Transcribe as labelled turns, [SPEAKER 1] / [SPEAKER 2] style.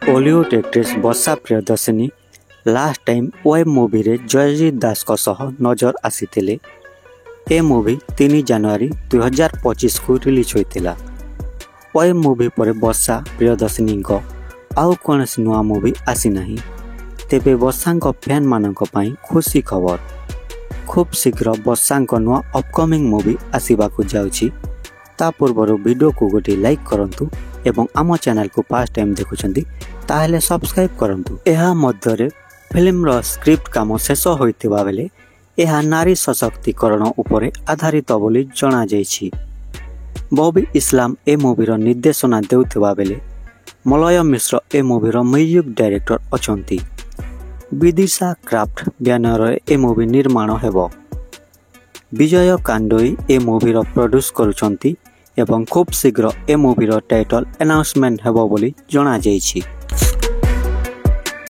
[SPEAKER 1] Bollywood actress Varsha Priyadarshini last time Om movie रे जयजीत दास को सह नजर आसीथिले। ए मूवी 3 जनवरी 2025 को रिलीज होइतिला। ओएम मूवी पर वर्षा प्रियदर्शिनी को आउ कोनसी नुआ मूवी आसी नाही। तेबे वर्षा फैन मानक पई खुशी खबर, खूब शीघ्र वर्षा नुआ अपकमिंग मूवी आसीबाकू जाउची। ता पूर्व वीडियो को गोटे लाइक करंतु एवं आम चैनल को फर्स्ट टाइम देखुछंती ताहेले सब्सक्राइब करंतु। एहा मध्यरे फिल्म रो स्क्रिप्ट काम शेष होइतिबा बेले एहा नारी सशक्तिकरण उपरे आधारित बोली जणा जायछि। बॉबी इस्लाम ए मूवी रो निर्देशना देउथिबा बेले मलय मिश्र ए मूवी रो म्यूजिक डायरेक्टर अछंती। विदिशा क्राफ्ट बैनर ए मूवी निर्माण हेबो। विजय कांडोई ए मूवी रो प्रोड्यूस करूछंती एवं खूब शीघ्र ए मूवी रो टाइटल अनाउंसमेंट हेबो बोली जणा जायछि।